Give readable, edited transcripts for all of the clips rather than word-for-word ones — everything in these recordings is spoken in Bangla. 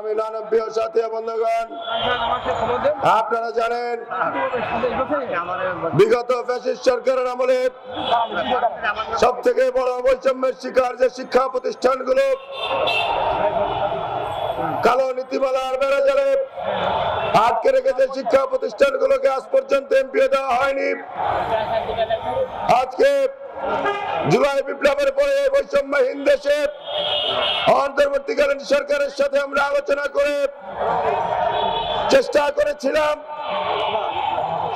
সংগ্রামী নানপ্রিয় সাথী বন্ধুগণ, আপনারা জানেন বিগত ফ্যাসিস্ট সরকারের আমলে সব থেকে বড় বৈষম্যের শিকার যে শিক্ষা প্রতিষ্ঠানগুলো কালো নীতিমালার বেড়াজালে আটকে রেখেছে, শিক্ষা প্রতিষ্ঠানগুলোকে আজ পর্যন্ত এমপিও দেওয়া হয়নি। আজকে জুলাই বিপ্লবের পরে বৈষম্যহীন দেশে অন্তর্বর্তীকালীন সরকারের সাথে আমরা আলোচনা করে চেষ্টা করেছিলাম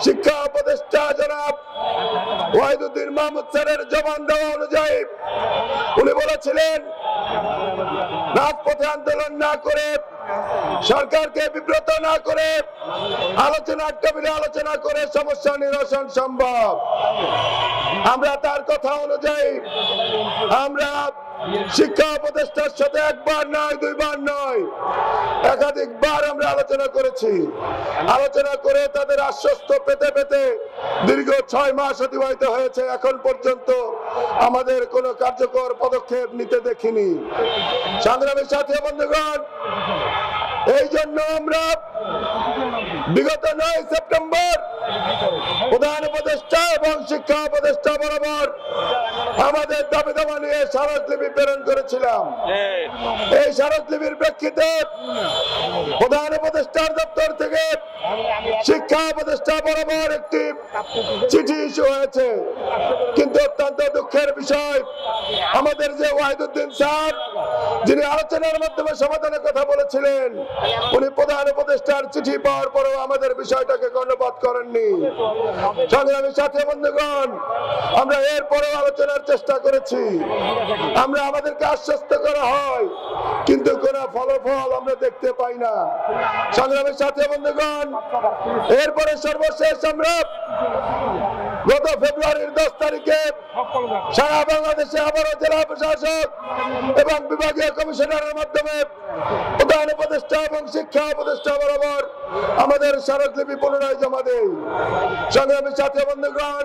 শিক্ষা উপদেষ্টা জনাব ওয়াহিদুদ্দিন মাহমুদ স্যারের জবান দেওয়া অনুযায়ী উনি বলেছিলেন রাজপথে আন্দোলন না করে, সরকারকে বিব্রত না করে আলোচনার টেবিলে আলোচনা করে সমস্যা নিরসন সম্ভব। আমরা তার কথা অনুযায়ী আমরা শিক্ষা উপদেষ্টার সাথে একবার নয়, দুইবার নয়, একাধিকবার আমরা আলোচনা করেছি। আলোচনা করে তাদের আশ্বস্ত পেতে পেতে দীর্ঘ 6 মাস অতিবাহিত হয়েছে, এখন পর্যন্ত আমাদের কোনো কার্যকর পদক্ষেপ নিতে দেখিনি। সংগ্রামী সাথী বন্ধুগণ, এই জন্য আমরা বিগত 9 সেপ্টেম্বর প্রধান উপদেষ্টা এবং শিক্ষা উপদেষ্টা বরাবর আমাদের দাবি দাবা নিয়ে স্মারকলিপি প্রেরণ করেছিলাম। এই স্মারকলিপির প্রেক্ষিতে প্রধান উপদেষ্টার দপ্তর থেকে শিক্ষা উপদেষ্টা বরাবর একটি চিঠি ইস্যু হয়েছে, কিন্তু অত্যন্ত দুঃখের বিষয় আমাদের যে ওয়াহিদুদ্দিন স্যার যিনি আলোচনার মাধ্যমে সমাধানের কথা বলেছিলেন, উনি প্রধান উপদেষ্টার চিঠি পাওয়ার পরেও আমাদের বিষয়টাকে কর্ণপাত করেননি। সংগ্রামী সাথী বন্ধুগণ, আমরা এরপরেও আলোচনার চেষ্টা করেছি, আমরা আমাদেরকে আশ্বস্ত করা হয়, কিন্তু কোন ফলাফল আমরা দেখতে পাই না। সংগ্রামী সাথী বন্ধুগণ, এরপরে সর্বশেষ আমরা গত ফেব্রুয়ারির 10 তারিখে সারা বাংলাদেশে আবারও জেলা প্রশাসক এবং বিভাগীয় কমিশনারের মাধ্যমে প্রধান উপদেষ্টা এবং শিক্ষা উপদেষ্টা বরাবর আমাদের স্মারকলিপি পুনরায় জমা দেই। সংগ্রামী সাথী বন্ধুগণ,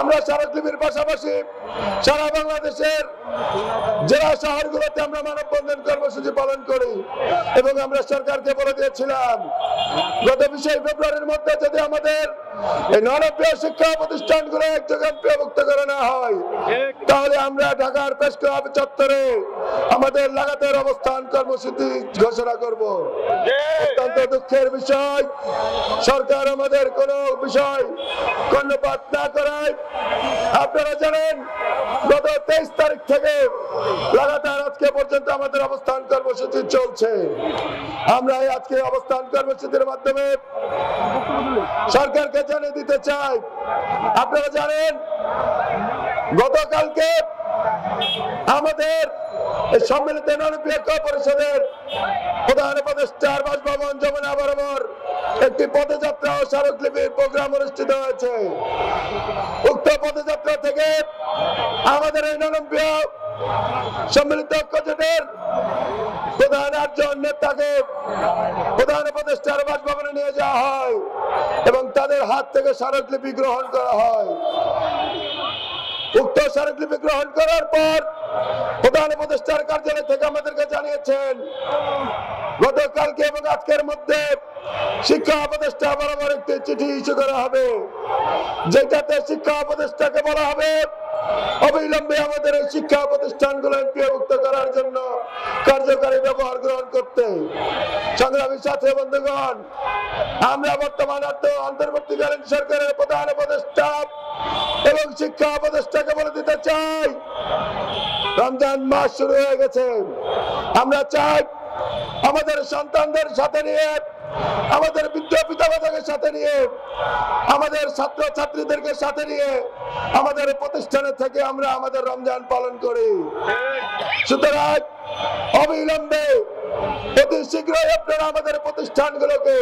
আমরা স্মারকলিপির পাশাপাশি সারা বাংলাদেশের জেলা শহরগুলোতে আমরা মানববন্ধন কর্মসূচি পালন করি এবং আমরা সরকারকে বলে দিয়েছিলাম গত 20 ফেব্রুয়ারির মধ্যে যদি আমাদের এই ননপ্রিয় শিক্ষা প্রতিষ্ঠানগুলো এক জায়গায় এমপিওভুক্ত করে না হয়, তাহলে আমরা ঢাকার প্রেস ক্লাব চত্বরে আমাদের লাগাতার অবস্থান কর্মসূচি ঘোষণা করব। অত্যন্ত দুঃখের বিষয়, সরকার আমাদের কোনো বিষয় কর্ণপাত না করায় আপনারা জানেন গত 23 তারিখ থেকে লাগাতার আজকে পর্যন্ত আমাদের অবস্থান কর্মসূচি চলছে। আমরা আজকে অবস্থান কর্মসূচির মাধ্যমে সরকারকে জানিয়ে দিতে চাই, আপনারা জানেন গতকালকে আমাদের সম্মিলিত ননপ্রিয় পরিষদের প্রধান উপদেষ্টার বাসভবন যমুনা বরাবর একটি পদযাত্রা ও স্মারকলিপির প্রোগ্রাম অনুষ্ঠিত হয়েছে। উক্ত পদযাত্রা থেকে আমাদের এই ননপ্রিয় সম্মিলিত ঐক্য জোটের প্রধান 8 জন নেতাকে প্রধান উপদেষ্টার বাসভবনে নিয়ে যাওয়া হয় এবং তাদের হাত থেকে স্মারকলিপি গ্রহণ করা হয়। উক্ত স্মারকলিপি গ্রহণ করার পর প্রধান উপদেষ্টার কার্যালয় থেকে আমাদেরকে জানিয়েছেন গতকালকে এবং আজকের মধ্যে শিক্ষা উপদেষ্টা বরাবর একটি চিঠি ইস্যু করা হবে, যেটাতে শিক্ষা উপদেষ্টাকে বলা হবে অবিলম্বে আমাদের এই শিক্ষা প্রতিষ্ঠানগুলো এমপিওভুক্ত করার জন্য কার্যকরী ব্যবহার গ্রহণ করতে। সংগ্রামী সাথী বন্ধুগণ, আমরা বর্তমান অন্তর্বর্তীকালীন সরকারের প্রধান উপদেষ্টা এবং শিক্ষা উপদেষ্টাকে বলে দিতে চাই, রমজান মাস শুরু হয়ে গেছে। আমরা চাই আমাদের সন্তানদের সাথে নিয়ে, আমাদের বৃদ্ধ পিতামাতাকে সাথে নিয়ে, আমাদের ছাত্র ছাত্রীদেরকে সাথে নিয়ে আমাদের প্রতিষ্ঠানের থেকে আমরা আমাদের রমজান পালন করি। সুতরাং অবিলম্বে অতি শীঘ্রই আপনারা আমাদের প্রতিষ্ঠানগুলোকে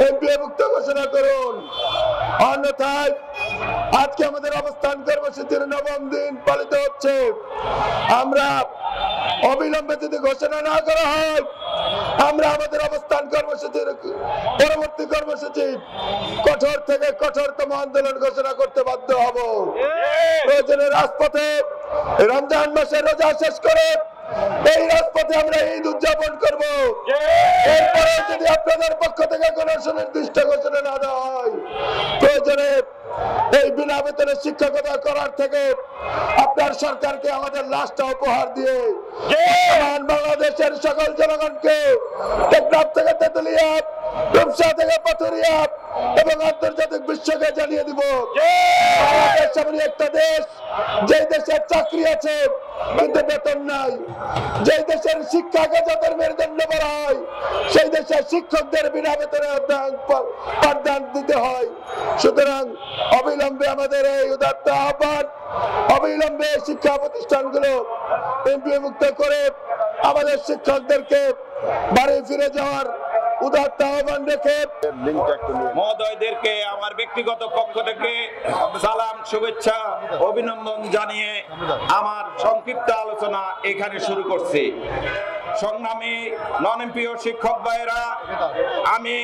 এমপিওভুক্ত ঘোষণা করুন, অন্যথায় আজকে আমাদের অবস্থান কর্মসূচির 9ম দিন পালিত হচ্ছে। আমরা অবিলম্বে যদি ঘোষণা না করা হয়, আমরা আমাদের অবস্থান কর্মসূচির পরবর্তী কর্মসূচি কঠোর থেকে কঠোরতম আন্দোলন ঘোষণা করতে বাধ্য হব। প্রয়োজনে রাজপথে রমজান মাসে রোজা শেষ করে এই রাজপথে আমরা ঈদ উদযাপন করব। এরপরে যদি আপনাদের পক্ষ থেকে কোনো সুনির্দিষ্ট ঘোষণা না দেওয়া হয়, প্রয়োজনে এই বিনা বেতনে শিক্ষকতা করার থেকে আপনার সরকারকে আমাদের লাশটা উপহার দিয়ে বাংলাদেশের সকল জনগণকে টেকনাফ থেকে তেতুলিয়া, রূপসা থেকে পাথুরিয়া এবং আন্তর্জাতিক বিশ্বকে জানিয়ে দিব, বাংলাদেশ এমন একটা দেশ যে দেশের চাকরি আছে কিন্তু বেতন নাই, যে দেশের শিক্ষাকে যত মেরুদণ্ড বলা হয় সেই দেশের শিক্ষকদের বিনা বেতনে পাঠদান দিতে হয়। সুতরাং অবিলম্বে আমাদের এই উদাত্ত আহ্বান, অবিলম্বে শিক্ষা প্রতিষ্ঠানগুলো এমপিওভুক্ত করে আমাদের শিক্ষকদেরকে বাড়ি ফিরে যাওয়ার উদাত্ত আহ্বান রেখে মহোদয়দেরকে আমার ব্যক্তিগত পক্ষ থেকে সালাম, শুভেচ্ছা, অভিনন্দন জানিয়ে আমার সংক্ষিপ্ত আলোচনা এখানে শুরু করছি। সংগ্রামী নন এমপিও শিক্ষক ভাইয়েরা, আমি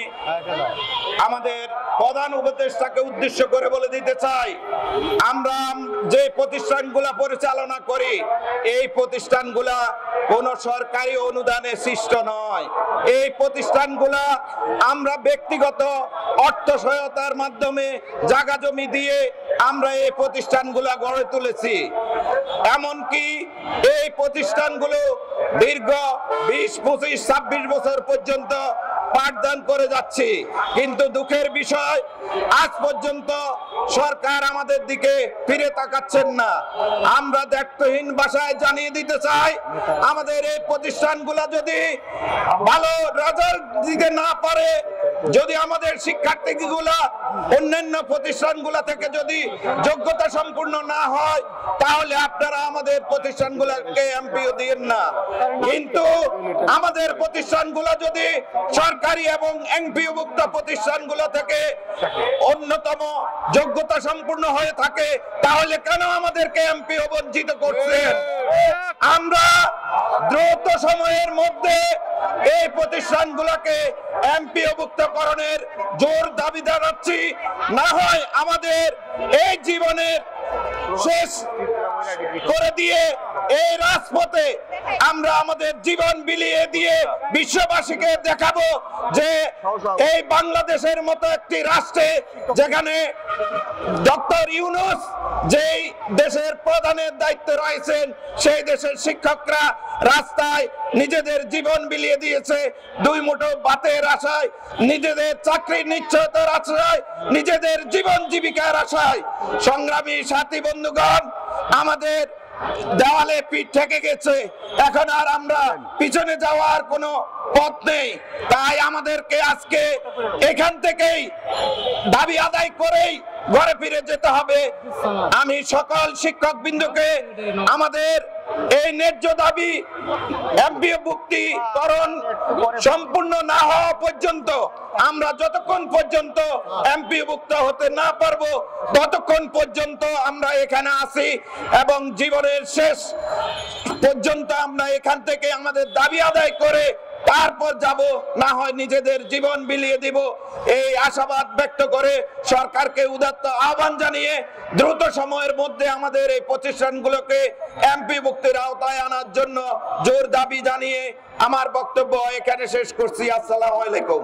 আমাদের প্রধান উপদেষ্টাকে উদ্দেশ্য করে বলে দিতে চাই, আমরা যে প্রতিষ্ঠানগুলা পরিচালনা করি এই প্রতিষ্ঠানগুলা কোন সরকারি অনুদানে সৃষ্ট নয়। এই প্রতিষ্ঠানগুলা আমরা ব্যক্তিগত অর্থ সহায়তার মাধ্যমে জায়গা জমি দিয়ে আমরা এই প্রতিষ্ঠানগুলা গড়ে তুলেছি। এমনকি এই প্রতিষ্ঠানগুলো দীর্ঘ 20, 25, 26 বছর পর্যন্ত পাঠদান করে যাচ্ছে, কিন্তু দুঃখের বিষয় আজ পর্যন্ত সরকার আমাদের দিকে ফিরে তাকাচ্ছেন না। আমরা দায়িত্বহীন ভাষায় জানিয়ে দিতে চাই, আমাদের এই প্রতিষ্ঠানগুলো যদি ভালো রেজাল্ট দিতে না পারে, যদি আমাদের শিক্ষার্থীগুলা অন্যান্য প্রতিষ্ঠানগুলা থেকে যদি যোগ্যতা সম্পূর্ণ না হয়, তাহলে আপনারা আমাদের প্রতিষ্ঠানগুলোকে এমপিও দিন না। কিন্তু আমাদের প্রতিষ্ঠানগুলো যদি সরকারি এবং এমপিওভুক্ত প্রতিষ্ঠানগুলো থেকে অন্যতম যোগ্যতা সম্পূর্ণ হয়ে থাকে, তাহলে কেন আমাদেরকে এমপিও বঞ্চিত করছেন? আমরা দ্রুত সময়ের মধ্যে এই প্রতিষ্ঠানগুলোকে এমপিওভুক্তকরণের জোর দাবি জানাচ্ছি। না হয় আমাদের এই জীবনের শেষ করে দিয়ে এই রাজপথে আমরা আমাদের জীবন বিলিয়ে দিয়ে বিশ্ববাসীকে দেখাবো যে এই বাংলাদেশের মতো একটি রাষ্ট্রে, যেখানে ডক্টর ইউনূস যেই দেশের প্রধানের দায়িত্ব রয়েছেন, সেই দেশের শিক্ষকরা রাস্তায় নিজেদের জীবন বিলিয়ে দিয়েছে দুই মুঠো ভাতের আশায়, নিজেদের চাকরির নিশ্চয়তার আশায়, নিজেদের জীবন জীবিকার আশায়। সংগ্রামী সাথী বন্ধুগণ, আমাদের দেওয়ালে পিঠ থেকে গেছে, এখন আর আমরা পিছনে যাওয়ার কোনো পথ নেই। তাই আমাদেরকে আজকে এখান থেকেই দাবি আদায় করেই ঘরে ফিরে যেতে হবে। আমি সকল শিক্ষক বিন্দুকে আমাদের এই ন্যায্য দাবি এমপিওভুক্তিকরণ সম্পূর্ণ না হওয়া পর্যন্ত, আমরা যতক্ষণ পর্যন্ত এমপিওভুক্ত হতে না পারবো ততক্ষণ পর্যন্ত আমরা এখানে আছি এবং জীবনের শেষ পর্যন্ত আমরা এখান থেকে আমাদের দাবি আদায় করে তারপর যাব, না হয় নিজেদের জীবন বিলিয়ে দিব। এই আশাবাদ ব্যক্ত করে সরকারকে উদাত্ত আহ্বান জানিয়ে দ্রুত সময়ের মধ্যে আমাদের এই প্রতিষ্ঠানগুলোকে এমপিভুক্তির আওতায় আনার জন্য জোর দাবি জানিয়ে আমার বক্তব্য এখানে শেষ করছি। আসসালামু আলাইকুম।